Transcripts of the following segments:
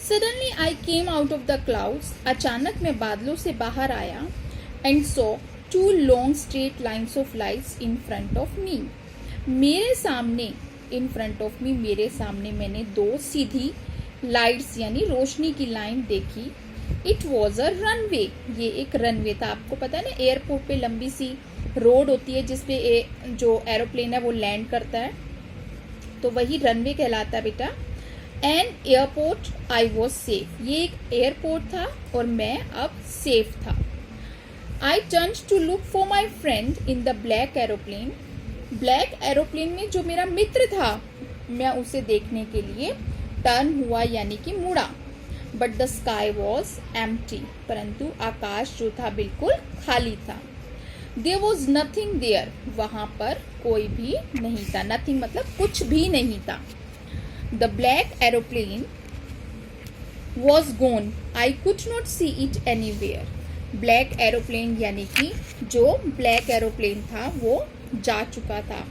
Suddenly I came out of the clouds. अचानक मैं बादलों से बाहर आया. And saw two long straight lines of lights in front of me. मेरे सामने in front of me मेरे सामने मैंने दो सीधी लाइट्स यानी रोशनी की लाइन देखी. It was a runway. ये एक रनवे था. आपको पता है ना, एयरपोर्ट पे लंबी सी रोड होती है जिसपे जो एरोप्लेन है वो लैंड करता है, तो वही रनवे कहलाता है बेटा. An airport I was safe. ये एक एयरपोर्ट था और मैं अब सेफ था. I turn to look for my friend in the black aeroplane. Black aeroplane में जो मेरा मित्र था, मैं उसे देखने के लिए टर्न हुआ यानी कि मुड़ा. But the sky was empty. परंतु आकाश जो था बिल्कुल खाली था. There was nothing there. वहां पर कोई भी नहीं था. नथिंग मतलब कुछ भी नहीं था. The black aeroplane was gone. I could not see it anywhere. Black aeroplane यानी कि जो black aeroplane था वो जा चुका था.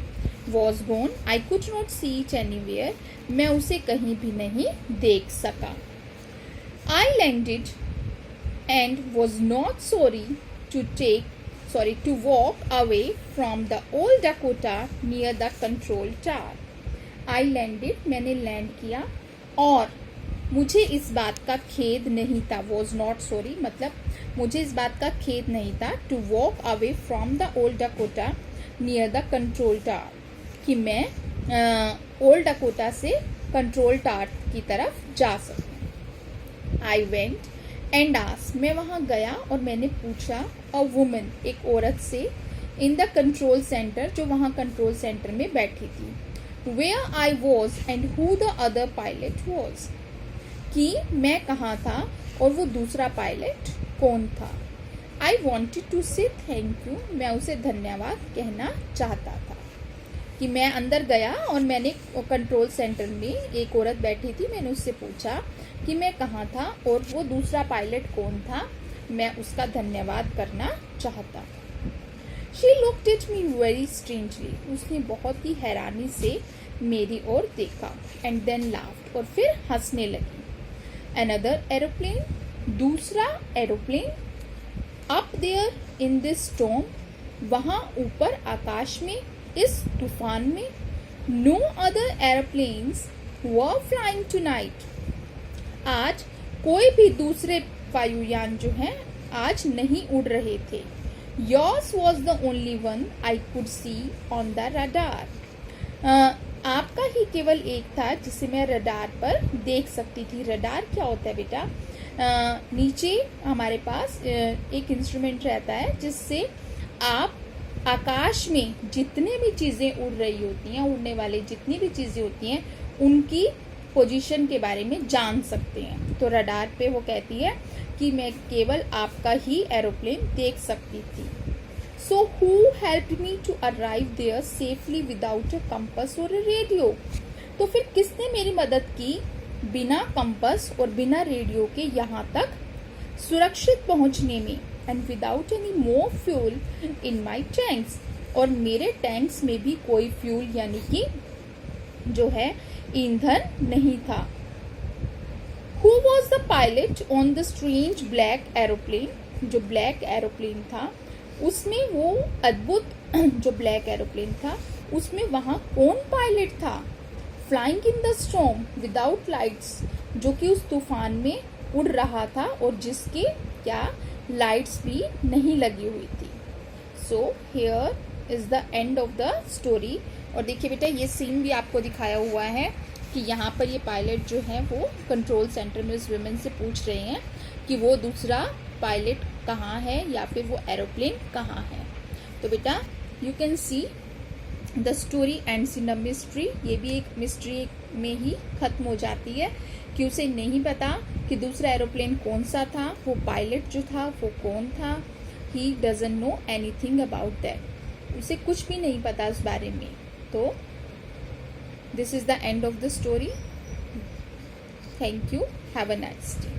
Was gone. I could not see it anywhere. मैं उसे कहीं भी नहीं देख सका. I landed and was not sorry to walk away from the old Dakota near the control tower. I landed, मैंने लैंड किया और मुझे इस बात का खेद नहीं था. was not sorry मतलब मुझे इस बात का खेद नहीं था. to walk away from the old Dakota near the control tower, कि मैं ओल्ड डकोटा से कंट्रोल टावर की तरफ जा सकूं. I went and asked. मैं वहां गया और मैंने पूछा. a woman, एक औरत से. in the control center, जो वहां कंट्रोल सेंटर में बैठी थी. where I was and who the other pilot was, कि मैं कहाँ था और वो दूसरा पायलट कौन था. I wanted to say thank you. मैं उसे धन्यवाद कहना चाहता था. कि मैं अंदर गया और मैंने कंट्रोल सेंटर में एक औरत बैठी थी. मैंने उससे पूछा कि मैं कहाँ था और वो दूसरा पायलट कौन था. मैं उसका धन्यवाद करना चाहता. She looked at me very strangely. उसने बहुत ही हैरानी से मेरी ओर देखा. And then laughed. और फिर हंसने लगी. Another aeroplane. दूसरा aeroplane. Up there in this storm. वहाँ ऊपर आकाश में इस तूफान में. No other airplanes were flying tonight. आज कोई भी दूसरे वायुयान जो हैं आज नहीं उड़ रहे थे. Yours was the only one I could see on the radar. आपका ही केवल एक था जिसे मैं रडार पर देख सकती थी. रडार क्या होता है बेटा? नीचे हमारे पास एक इंस्ट्रूमेंट रहता है जिससे आप आकाश में जितने भी चीज़ें उड़ रही होती हैं, उड़ने वाले जितनी भी चीज़ें होती हैं, उनकी पोजीशन के बारे में जान सकते हैं. तो रडार पे वो कहती है कि मैं केवल आपका ही एरोप्लेन देख सकती थी. So who helped me to arrive there safely without a compass or a radio? तो फिर किसने मेरी मदद की बिना कंपस और बिना रेडियो के यहाँ तक सुरक्षित पहुँचने में. And without any more fuel in my tanks. और मेरे टैंक्स में भी कोई फ्यूल यानी कि जो है ईंधन नहीं था. Who was the pilot on the strange black aeroplane? जो ब्लैक एरोप्लेन था उसमें वो अद्भुत जो ब्लैक एरोप्लेन था उसमें वहाँ कौन पायलट था. Flying in the storm without lights, जो कि उस तूफान में उड़ रहा था और जिसके क्या लाइट्स भी नहीं लगी हुई थी. So here is the end of the story. और देखिए बेटा ये सीन भी आपको दिखाया हुआ है कि यहाँ पर ये पायलट जो है वो कंट्रोल सेंटर में उस वुमेन से पूछ रहे हैं कि वो दूसरा पायलट कहाँ है या फिर वो एरोप्लेन कहाँ है. तो बेटा you can see the story ends in a mystery. ये भी एक मिस्ट्री में ही ख़त्म हो जाती है कि उसे नहीं पता कि दूसरा एरोप्लेन कौन सा था, वो पायलट जो था वो कौन था. He doesn't know anything about that. उसे कुछ भी नहीं पता उस बारे में. तो this is the end of the story. Thank you. Have a nice day.